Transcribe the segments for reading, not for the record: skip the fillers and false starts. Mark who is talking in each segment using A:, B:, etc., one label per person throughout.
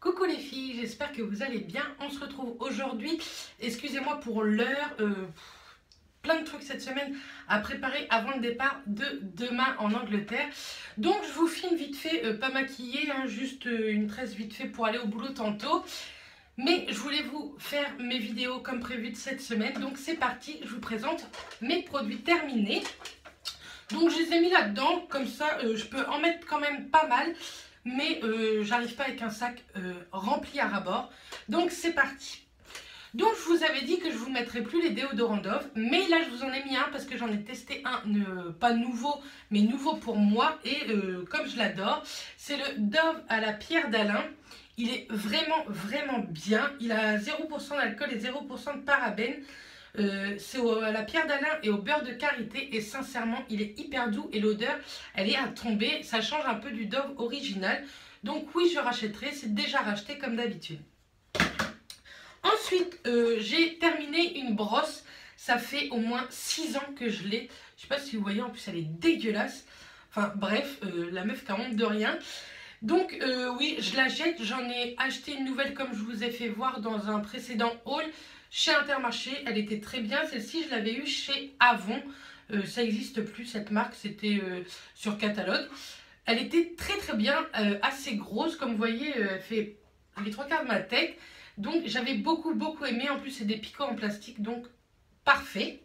A: Coucou les filles, j'espère que vous allez bien. On se retrouve aujourd'hui, excusez-moi pour l'heure, plein de trucs cette semaine à préparer avant le départ de demain en Angleterre. Donc je vous filme vite fait, pas maquillée, hein, juste une tresse vite fait pour aller au boulot tantôt. Mais je voulais vous faire mes vidéos comme prévu de cette semaine, donc c'est parti, je vous présente mes produits terminés. Donc je les ai mis là-dedans, comme ça je peux en mettre quand même pas mal. Mais j'arrive pas avec un sac rempli à ras-bord. Donc c'est parti. Donc je vous avais dit que je vous mettrais plus les déodorants Dove, mais là je vous en ai mis un parce que j'en ai testé un, pas nouveau, mais nouveau pour moi et comme je l'adore, c'est le Dove à la pierre d'Alain. Il est vraiment bien. Il a 0% d'alcool et 0% de parabènes. C'est à la pierre d'Alain et au beurre de karité et sincèrement il est hyper doux et l'odeur elle est à tomber, ça change un peu du Dove original, donc oui je rachèterai, c'est déjà racheté comme d'habitude. Ensuite j'ai terminé une brosse, ça fait au moins 6 ans que je l'ai, je sais pas si vous voyez, en plus elle est dégueulasse, enfin bref, la meuf qui a honte de rien. Donc oui je la jette, j'en ai acheté une nouvelle comme je vous ai fait voir dans un précédent haul chez Intermarché, elle était très bien. Celle-ci, je l'avais eue chez Avon. Ça n'existe plus, cette marque. C'était sur catalogue. Elle était très bien, assez grosse. Comme vous voyez, elle fait les 3/4 de ma tête. Donc, j'avais beaucoup aimé. En plus, c'est des picots en plastique. Donc, parfait.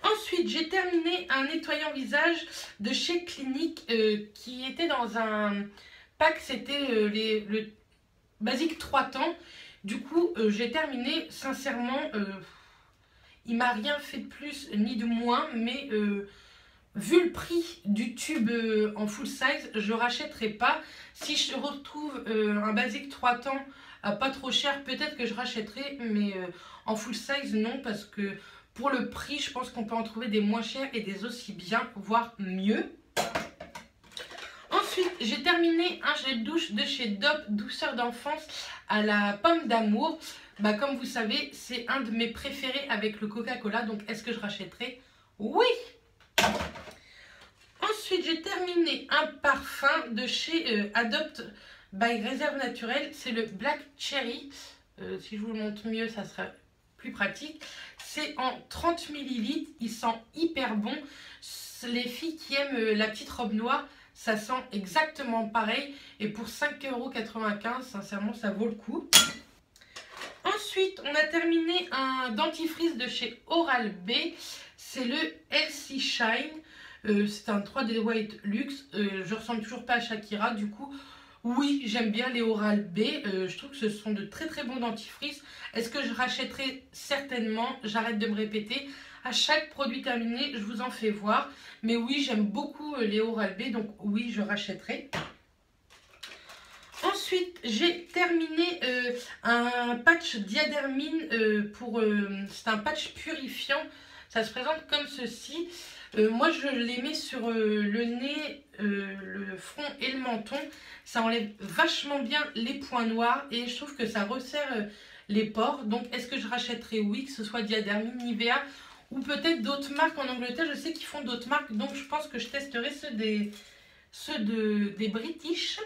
A: Ensuite, j'ai terminé un nettoyant visage de chez Clinique qui était dans un pack. C'était le basique 3 temps. Du coup, j'ai terminé, sincèrement, il m'a rien fait de plus ni de moins, mais vu le prix du tube en full size, je ne rachèterai pas. Si je retrouve un basique 3 temps à pas trop cher, peut-être que je rachèterai, mais en full size, non, parce que pour le prix, je pense qu'on peut en trouver des moins chers et des aussi bien, voire mieux. Ensuite, j'ai terminé un gel douche de chez Dove, douceur d'enfance à la pomme d'amour. Bah, comme vous savez, c'est un de mes préférés avec le Coca-Cola. Donc, est-ce que je rachèterai? Oui! Ensuite, j'ai terminé un parfum de chez Adopt by Réserve Naturelle. C'est le Black Cherry. Si je vous le montre mieux, ça sera plus pratique. C'est en 30 ml. Il sent hyper bon. Les filles qui aiment la petite robe noire, ça sent exactement pareil et pour 5,95 €, sincèrement, ça vaut le coup. Ensuite, on a terminé un dentifrice de chez Oral-B. C'est le Healthy Shine. C'est un 3D White Luxe. Je ressemble toujours pas à Shakira. Du coup, oui, j'aime bien les Oral-B. Je trouve que ce sont de très bons dentifrices. Est-ce que je rachèterai? Certainement. J'arrête de me répéter. À chaque produit terminé, je vous en fais voir. Mais oui, j'aime beaucoup les Oral-B, donc oui, je rachèterai. Ensuite, j'ai terminé un patch Diadermine c'est un patch purifiant. Ça se présente comme ceci. Moi, je les mets sur le nez, le front et le menton. Ça enlève vachement bien les points noirs et je trouve que ça resserre les pores. Donc, est-ce que je rachèterai? Oui, que ce soit Diadermine, Nivea ou peut-être d'autres marques en Angleterre. Je sais qu'ils font d'autres marques, donc je pense que je testerai ceux des British.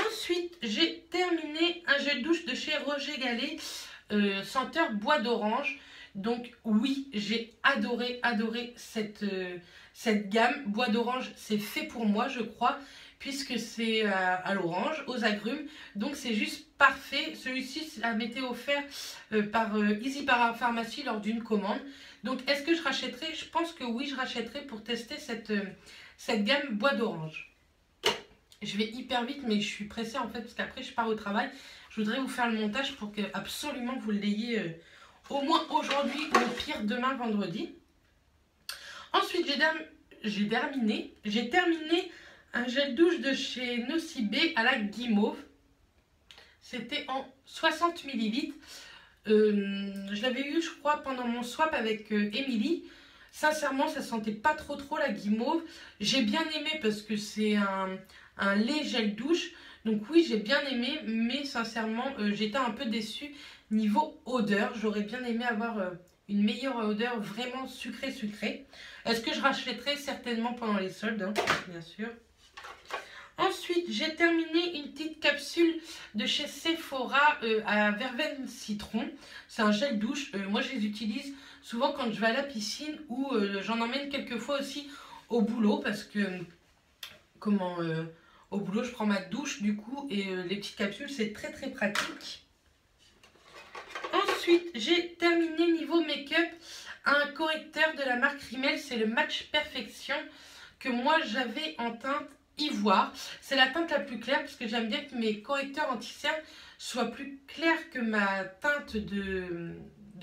A: Ensuite, j'ai terminé un gel douche de chez Roger Gallet, senteur bois d'orange. Donc oui, j'ai adoré cette gamme. Bois d'orange, c'est fait pour moi, je crois, puisque c'est à l'orange, aux agrumes. Donc c'est juste parfait. Celui-ci, ça m'était offert par Easy Pharmacy lors d'une commande. Donc est-ce que je rachèterai? Je pense que oui, je rachèterai pour tester cette gamme bois d'orange. Je vais hyper vite, mais je suis pressée en fait, parce qu'après je pars au travail. Je voudrais vous faire le montage pour que absolument vous l'ayez au moins aujourd'hui ou au pire demain vendredi. Ensuite, j'ai terminé un gel douche de chez Nocibé à la guimauve. C'était en 60 ml. Je l'avais eu, je crois, pendant mon swap avec Émilie. Sincèrement, ça sentait pas trop la guimauve. J'ai bien aimé parce que c'est un lait gel douche. Donc oui, j'ai bien aimé, mais sincèrement, j'étais un peu déçue niveau odeur. J'aurais bien aimé avoir une meilleure odeur vraiment sucrée. Est-ce que je rachèterai? Certainement pendant les soldes, hein, bien sûr. Ensuite, j'ai terminé une petite capsule de chez Sephora à verveine citron. C'est un gel douche. Moi, je les utilise souvent quand je vais à la piscine ou j'en emmène quelquefois aussi au boulot parce que, au boulot, je prends ma douche du coup et les petites capsules, c'est très très pratique. Ensuite, j'ai terminé niveau make-up un correcteur de la marque Rimmel, c'est le Match Perfection que moi j'avais en teinte ivoire. C'est la teinte la plus claire parce que j'aime bien que mes correcteurs anti-cerne soient plus clairs que ma teinte de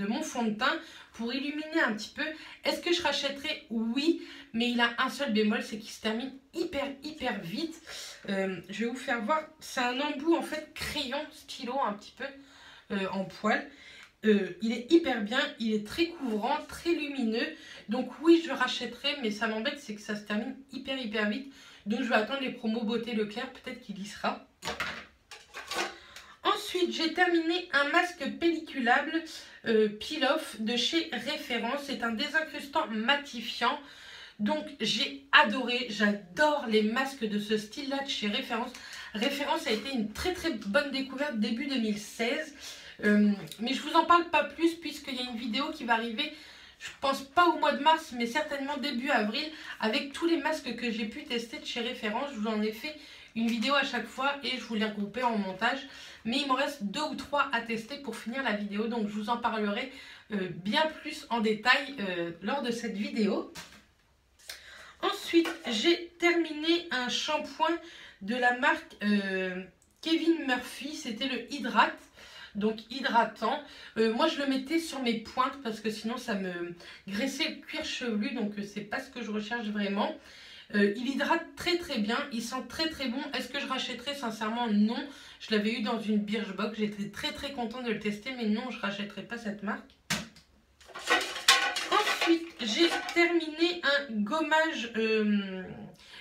A: mon fond de teint pour illuminer un petit peu. Est-ce que je rachèterai? Oui, mais il a un seul bémol, c'est qu'il se termine hyper vite. Je vais vous faire voir, c'est un embout en fait crayon stylo un petit peu en poil. Il est hyper bien, il est très couvrant, très lumineux. Donc oui, je rachèterai, mais ça m'embête, c'est que ça se termine hyper vite. Donc je vais attendre les promos Beauté Leclerc, peut-être qu'il y sera. Ensuite, j'ai terminé un masque pelliculable Peel Off de chez Référence. C'est un désincrustant matifiant. Donc j'ai adoré, j'adore les masques de ce style-là de chez Référence. Référence a été une très bonne découverte début 2016. Mais je vous en parle pas plus puisqu'il y a une vidéo qui va arriver, je pense pas au mois de mars, mais certainement début avril, avec tous les masques que j'ai pu tester de chez Référence. Je vous en ai fait une vidéo à chaque fois et je vous les regroupais en montage. Mais il me reste 2 ou 3 à tester pour finir la vidéo, donc je vous en parlerai bien plus en détail lors de cette vidéo. Ensuite, j'ai terminé un shampoing de la marque Kevin Murphy, c'était le Hydrate. Donc hydratant, moi je le mettais sur mes pointes parce que sinon ça me graissait le cuir chevelu, donc c'est pas ce que je recherche vraiment. Il hydrate très bien, il sent très bon. Est-ce que je rachèterais? Sincèrement non. Je l'avais eu dans une Birchbox, j'étais très contente de le tester, mais non, je rachèterai pas cette marque. Ensuite, j'ai terminé un gommage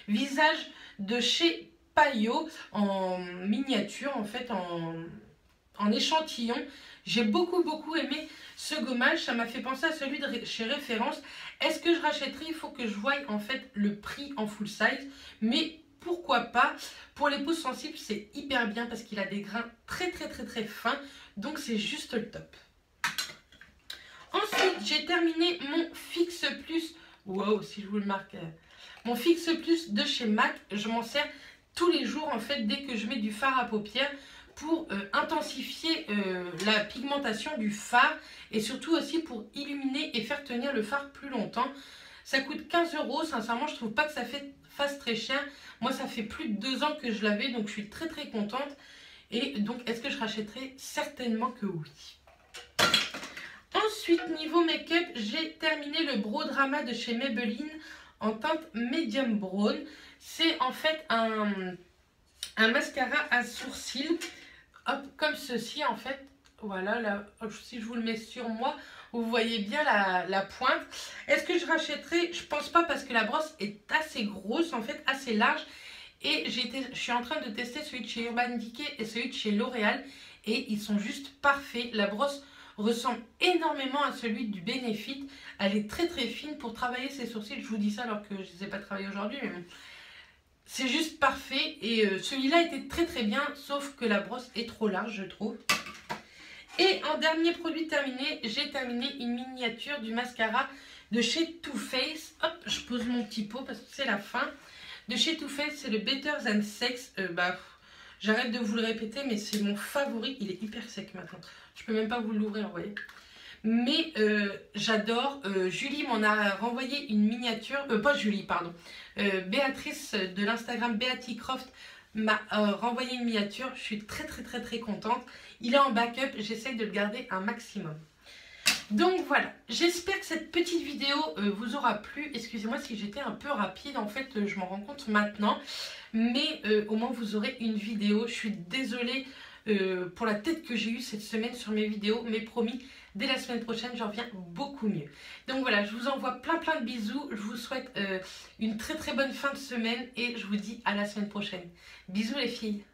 A: visage de chez Payot en miniature, en fait en échantillon. J'ai beaucoup aimé ce gommage, ça m'a fait penser à celui de chez Référence. Est-ce que je rachèterai? Il faut que je voie en fait le prix en full size, mais pourquoi pas. Pour les peaux sensibles, c'est hyper bien parce qu'il a des grains très fins, donc c'est juste le top. Ensuite, j'ai terminé mon Fix Plus. Wow, si je vous le marque. Mon Fix Plus de chez MAC, je m'en sers tous les jours en fait dès que je mets du fard à paupières pour intensifier la pigmentation du fard et surtout aussi pour illuminer et faire tenir le fard plus longtemps. Ça coûte 15 €, sincèrement je trouve pas que ça fasse très cher. Moi ça fait plus de 2 ans que je l'avais, donc je suis très contente. Et donc est-ce que je rachèterai? Certainement que oui. Ensuite, niveau make-up, j'ai terminé le Brow Drama de chez Maybelline en teinte medium brown. C'est en fait un mascara à sourcils, hop, comme ceci en fait. Voilà, là, si je vous le mets sur moi, vous voyez bien la pointe. Est-ce que je rachèterai? Je pense pas parce que la brosse est assez grosse, en fait, assez large. Et je suis en train de tester celui de chez Urban Decay et celui de chez L'Oréal. Et ils sont juste parfaits. La brosse ressemble énormément à celui du Benefit. Elle est très fine pour travailler ses sourcils. Je vous dis ça alors que je ne les ai pas travaillés aujourd'hui, mais bon. C'est juste parfait. Et celui-là était très bien, sauf que la brosse est trop large, je trouve. Et en dernier produit terminé, j'ai terminé une miniature du mascara de chez Too Faced. Hop, je pose mon petit pot parce que c'est la fin. De chez Too Faced, c'est le Better Than Sex. J'arrête de vous le répéter, mais c'est mon favori. Il est hyper sec maintenant. Je peux même pas vous l'ouvrir, vous voyez. Mais j'adore. Julie m'en a renvoyé une miniature. Pas Julie, pardon. Béatrice de l'Instagram Beaticroft m'a renvoyé une miniature. Je suis très contente. Il est en backup. J'essaye de le garder un maximum. Donc voilà, j'espère que cette petite vidéo vous aura plu. Excusez-moi si j'étais un peu rapide, en fait je m'en rends compte maintenant. Mais au moins vous aurez une vidéo. Je suis désolée pour la tête que j'ai eue cette semaine sur mes vidéos. Mais promis, dès la semaine prochaine, j'en reviens beaucoup mieux. Donc voilà, je vous envoie plein de bisous. Je vous souhaite une très bonne fin de semaine. Et je vous dis à la semaine prochaine. Bisous les filles.